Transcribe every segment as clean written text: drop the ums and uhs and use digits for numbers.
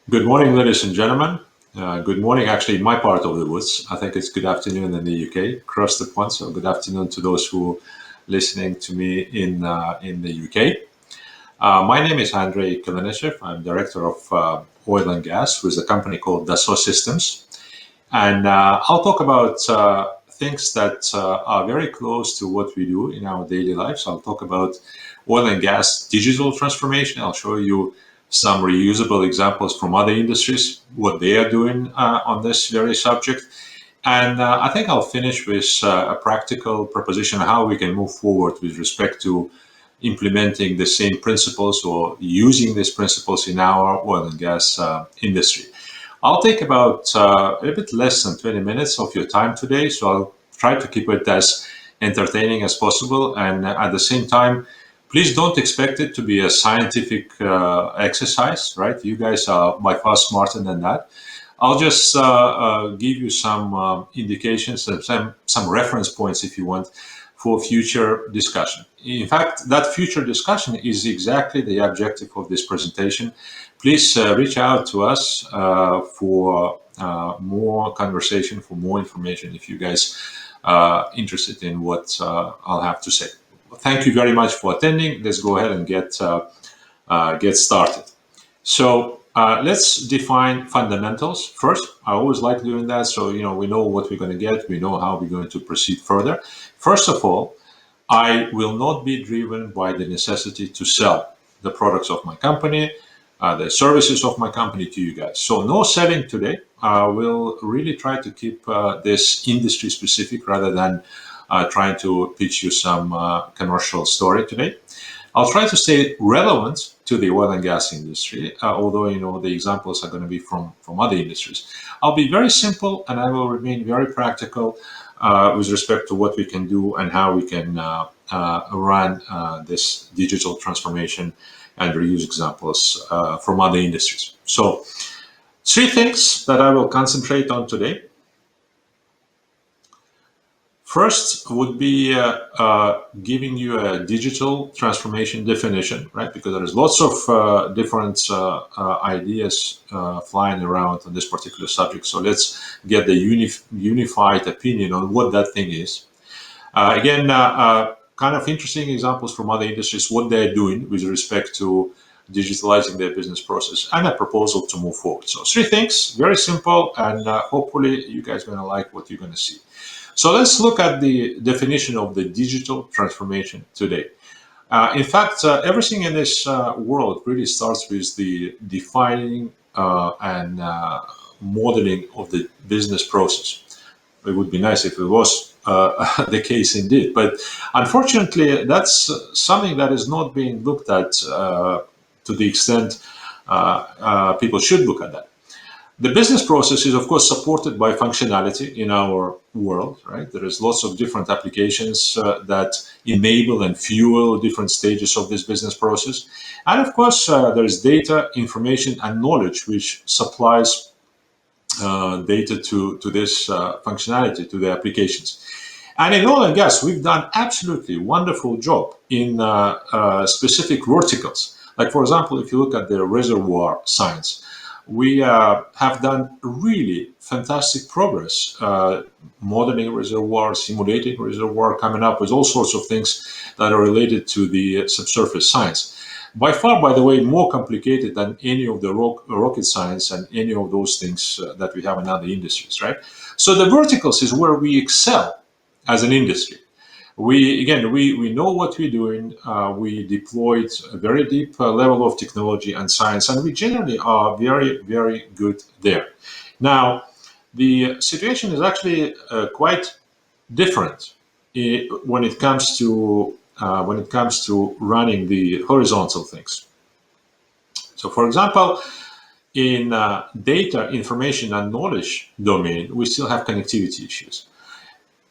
Good morning, ladies and gentlemen. Good morning, actually, in my part of the woods. I think it's good afternoon in the UK, across the pond. So, good afternoon to those who are listening to me in the UK. My name is Andrei Kalinichev. I'm director of oil and gas with a company called Dassault Systems, and I'll talk about things that are very close to what we do in our daily lives. I'll talk about oil and gas digital transformation. I'll show you some reusable examples from other industries, what they are doing on this very subject. And I think I'll finish with a practical proposition how we can move forward with respect to implementing the same principles or using these principles in our oil and gas industry. I'll take about a bit less than 20 minutes of your time today, so I'll try to keep it as entertaining as possible. And at the same time, please don't expect it to be a scientific exercise, right? You guys are by far smarter than that. I'll just give you some indications and some reference points, if you want, for future discussion. In fact, that future discussion is exactly the objective of this presentation. Please reach out to us for more conversation, for more information, if you guys are interested in what I'll have to say. Thank you very much for attending. Let's go ahead and get started. So let's define fundamentals first. I always like doing that, so we know what we're going to get. We know how we're going to proceed further. First of all, I will not be driven by the necessity to sell the products of my company, the services of my company to you guys. So no selling today. We'll really try to keep this industry specific rather than trying to pitch you some commercial story today. I'll try to stay relevant to the oil and gas industry, although the examples are going to be from other industries. I'll be very simple and I will remain very practical with respect to what we can do and how we can run this digital transformation and reuse examples from other industries. So, three things that I will concentrate on today. First would be giving you a digital transformation definition, right? Because there's lots of different ideas flying around on this particular subject. So let's get the unified opinion on what that thing is. Again, kind of interesting examples from other industries, what they're doing with respect to digitalizing their business process, and a proposal to move forward. So three things, very simple, and hopefully you guys are going to like what you're going to see. So let's look at the definition of the digital transformation today. In fact, everything in this world really starts with the defining and modeling of the business process. It would be nice if it was the case indeed, but unfortunately, that's something that is not being looked at to the extent people should look at that. The business process is, of course, supported by functionality in our world, right? There is lots of different applications that enable and fuel different stages of this business process. And of course, there is data, information, and knowledge which supplies data to this functionality, to the applications. And in oil and gas, we've done absolutely wonderful job in specific verticals. Like, for example, if you look at the reservoir science, we have done really fantastic progress, modeling reservoir, simulating reservoir, coming up with all sorts of things that are related to the subsurface science. By far, by the way, more complicated than any of the rocket science and any of those things that we have in other industries, right? So the verticals is where we excel as an industry. We know what we're doing. We deployed a very deep level of technology and science, and we generally are very, very good there. Now, the situation is actually quite different when it comes to running the horizontal things. So, for example, in data, information, and knowledge domain, we still have connectivity issues.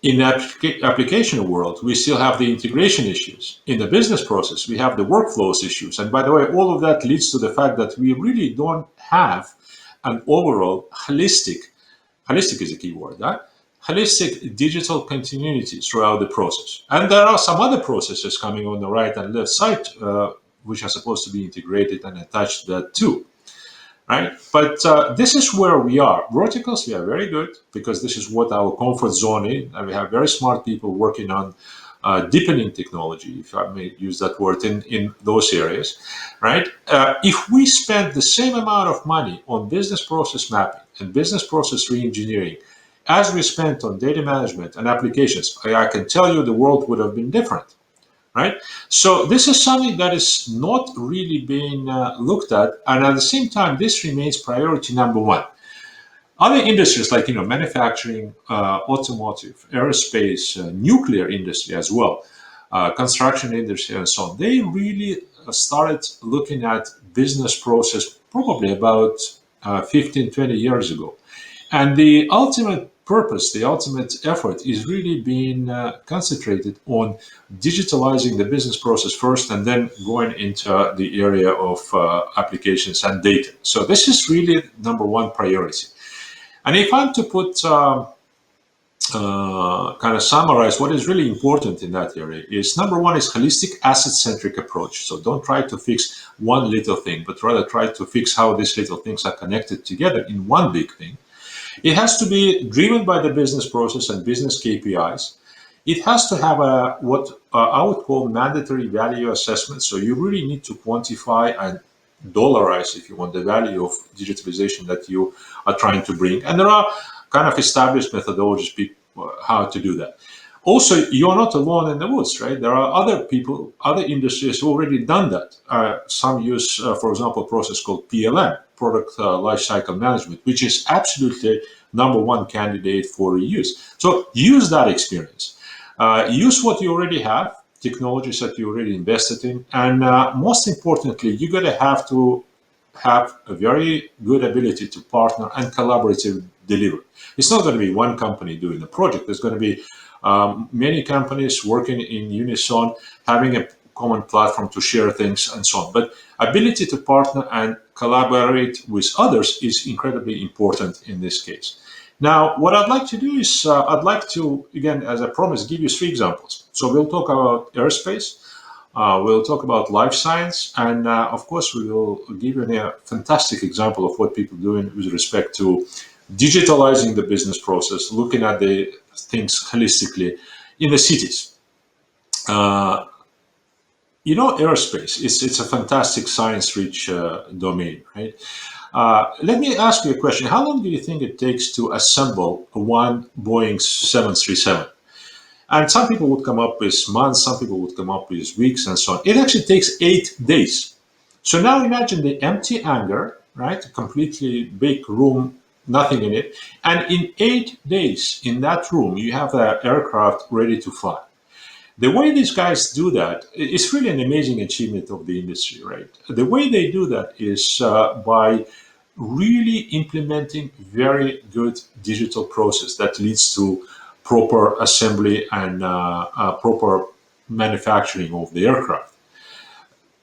In the application world, we still have the integration issues. In the business process, we have the workflows issues. And by the way, all of that leads to the fact that we really don't have an overall holistic is a key word, right? Holistic digital continuity throughout the process. And there are some other processes coming on the right and left side, which are supposed to be integrated and attached to that too. right? But this is where we are. Verticals, we are very good because this is what our comfort zone is, and we have very smart people working on deepening technology, if I may use that word, in those areas, right? If we spend the same amount of money on business process mapping and business process reengineering as we spent on data management and applications, I can tell you the world would have been different, right? So this is something that is not really being looked at, and at the same time, this remains priority number one. Other industries like manufacturing, automotive, aerospace, nuclear industry as well, construction industry, and so on, they really started looking at business process probably about 15, 20 years ago. And the ultimate purpose, the ultimate effort is really being concentrated on digitalizing the business process first and then going into the area of applications and data. So this is really number one priority. And if I'm to put kind of summarize what is really important in that area is number one is holistic asset-centric approach. So don't try to fix one little thing, but rather try to fix how these little things are connected together in one big thing. It has to be driven by the business process and business KPIs. It has to have a what I would call mandatory value assessment. So you really need to quantify and dollarize, if you want, the value of digitalization that you are trying to bring. And there are kind of established methodologies how to do that. Also, you're not alone in the woods, right? There are other people, other industries who already done that. Some use, for example, a process called PLM, Product Lifecycle Management, which is absolutely number one candidate for reuse. So use that experience. Use what you already have, technologies that you already invested in, and most importantly, you're going to have a very good ability to partner and collaborative deliver. It's not going to be one company doing the project. There's going to be many companies working in unison, having a common platform to share things and so on. But ability to partner and collaborate with others is incredibly important in this case. Now, what I'd like to do is I'd like to, again, as I promised, give you three examples. So we'll talk about aerospace, we'll talk about life science, and of course, we will give you a fantastic example of what people are doing with respect to digitalizing the business process, looking at the things holistically in the cities. Aerospace, it's a fantastic science-rich domain, right? Let me ask you a question. How long do you think it takes to assemble one Boeing 737? And some people would come up with months, some people would come up with weeks and so on. It actually takes 8 days. So now imagine the empty hangar, right? A completely big room, nothing in it. And in 8 days in that room, you have the aircraft ready to fly. The way these guys do that is really an amazing achievement of the industry, right? The way they do that is by really implementing very good digital process that leads to proper assembly and proper manufacturing of the aircraft.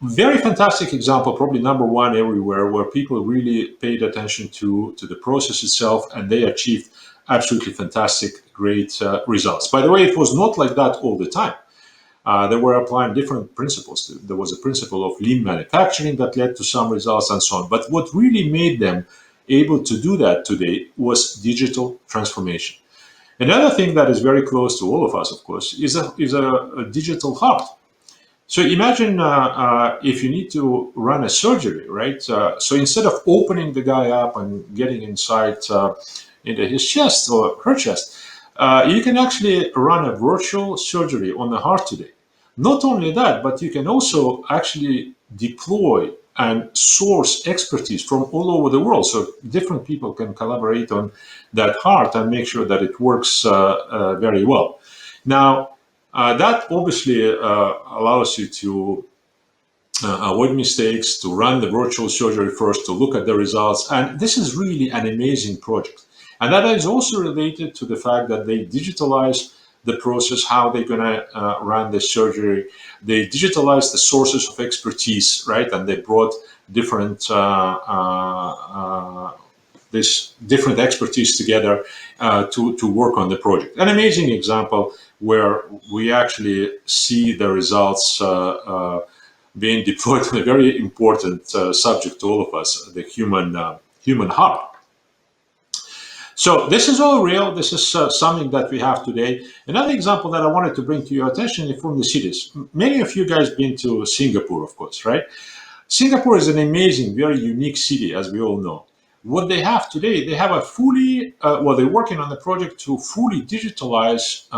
Very fantastic example, probably number one everywhere, where people really paid attention to the process itself and they achieved absolutely fantastic, great results. By the way, it was not like that all the time. They were applying different principles. There was a principle of lean manufacturing that led to some results and so on. But what really made them able to do that today was digital transformation. Another thing that is very close to all of us, of course, is a digital heart. So imagine if you need to run a surgery, right? So instead of opening the guy up and getting inside into his chest or her chest, you can actually run a virtual surgery on the heart today. Not only that, but you can also actually deploy and source expertise from all over the world. So different people can collaborate on that heart and make sure that it works very well. Now, that obviously allows you to avoid mistakes, to run the virtual surgery first, to look at the results. And this is really an amazing project. And that is also related to the fact that they digitalize the process, how they're going to run the surgery. They digitalize the sources of expertise, right? And they brought different different expertise together to work on the project. An amazing example where we actually see the results being deployed on a very important subject to all of us, the human heart. So this is all real. This is something that we have today. Another example that I wanted to bring to your attention is from the cities. Many of you guys been to Singapore, of course, right? Singapore is an amazing, very unique city, as we all know. What they have today, they have a fully, they're working on the project to fully digitalize,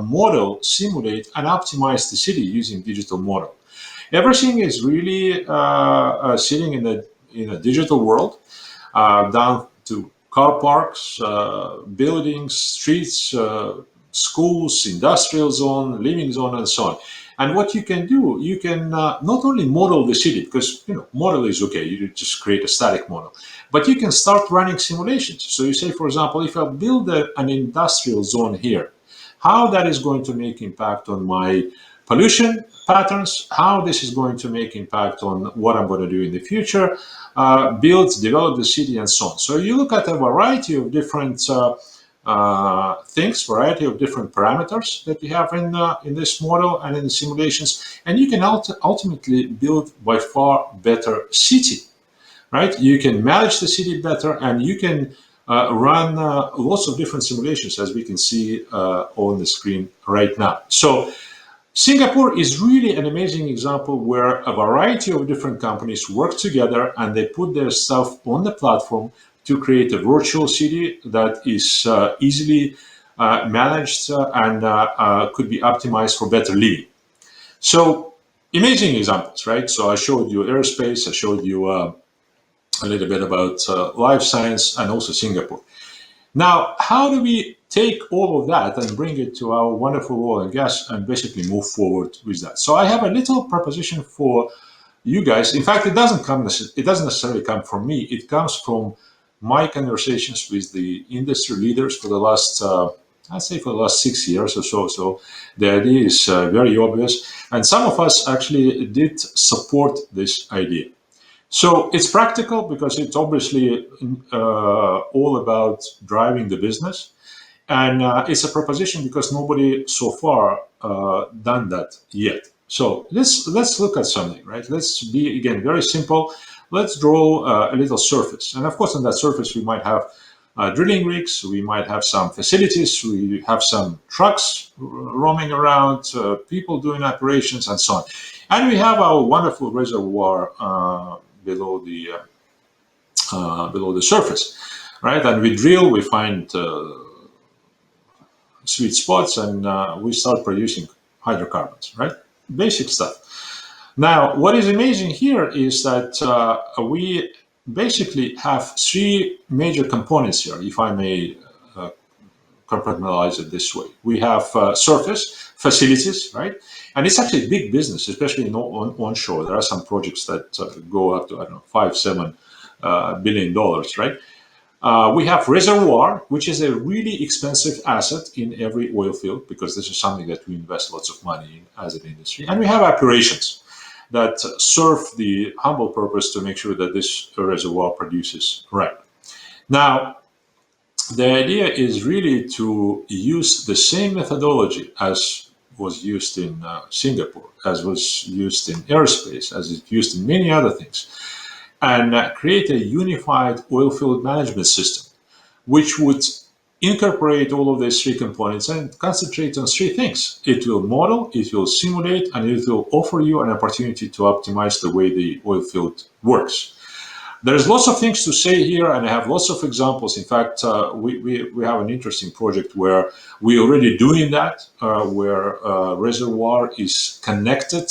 model, simulate, and optimize the city using digital model. Everything is really sitting in a digital world, down to car parks, buildings, streets, schools, industrial zone, living zone, and so on. And what you can do, you can not only model the city, because model is okay, you just create a static model, but you can start running simulations. So you say, for example, if I build an industrial zone here, how that is going to make impact on my pollution patterns, how this is going to make impact on what I'm going to do in the future, build, develop the city, and so on. So you look at a variety of different things, variety of different parameters that we have in this model and in the simulations, and you can ultimately build by far better city, right? You can manage the city better, and you can run lots of different simulations, as we can see on the screen right now. So Singapore is really an amazing example where a variety of different companies work together and they put their stuff on the platform to create a virtual city that is easily managed and could be optimized for better living. So amazing examples, right? So I showed you aerospace, I showed you a little bit about life science, and also Singapore. Now, how do we take all of that and bring it to our wonderful oil and gas and basically move forward with that? So I have a little proposition for you guys. In fact, it doesn't necessarily come from me. It comes from my conversations with the industry leaders for the last, I'd say for the last 6 years or so. So the idea is very obvious. And some of us actually did support this idea. So it's practical because it's obviously all about driving the business. And it's a proposition because nobody so far done that yet. So let's look at something, right? Let's be, again, very simple. Let's draw a little surface. And of course, on that surface, we might have drilling rigs, we might have some facilities, we have some trucks roaming around, people doing operations, and so on. And we have our wonderful reservoir below the surface, right? And we drill, we find sweet spots, and we start producing hydrocarbons, right? Basic stuff. Now, what is amazing here is that we basically have three major components here, if I may compartmentalize it this way. We have surface facilities, right? And it's actually a big business, especially onshore. There are some projects that go up to, I don't know, $5-7 billion, right? We have reservoir, which is a really expensive asset in every oil field because this is something that we invest lots of money in as an industry. And we have operations that serve the humble purpose to make sure that this reservoir produces right. Now, the idea is really to use the same methodology as was used in Singapore, as was used in aerospace, as it's used in many other things, and create a unified oil field management system, which would incorporate all of these three components and concentrate on three things. It will model, it will simulate, and it will offer you an opportunity to optimize the way the oil field works. There's lots of things to say here, and I have lots of examples. In fact, we have an interesting project where we're already doing that, where reservoir is connected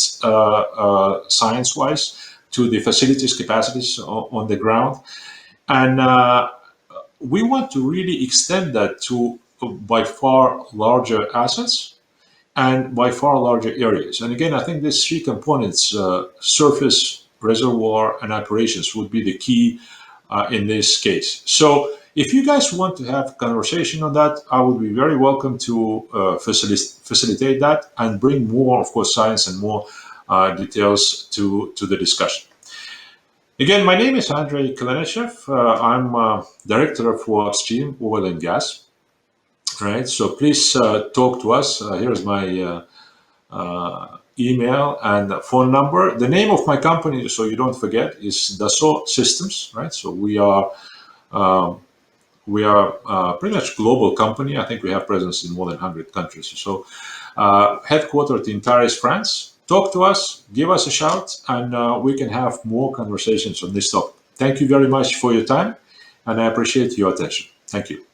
science-wise to the facilities capacities on the ground. And we want to really extend that to by far larger assets and by far larger areas. And again, I think these three components, surface, reservoir, and operations, would be the key in this case. So if you guys want to have a conversation on that, I would be very welcome to facilitate that and bring more, of course, science and more details to the discussion. Again, my name is Andrei Kalinichev. I'm director for Upstream Oil and Gas. Right, so please talk to us. Here's my email and phone number. The name of my company, so you don't forget, is Dassault Systems, right? So we are pretty much global company. I think we have presence in more than 100 countries. So headquartered in Paris, France. Talk to us, give us a shout, and we can have more conversations on this topic. Thank you very much for your time, and I appreciate your attention. Thank you.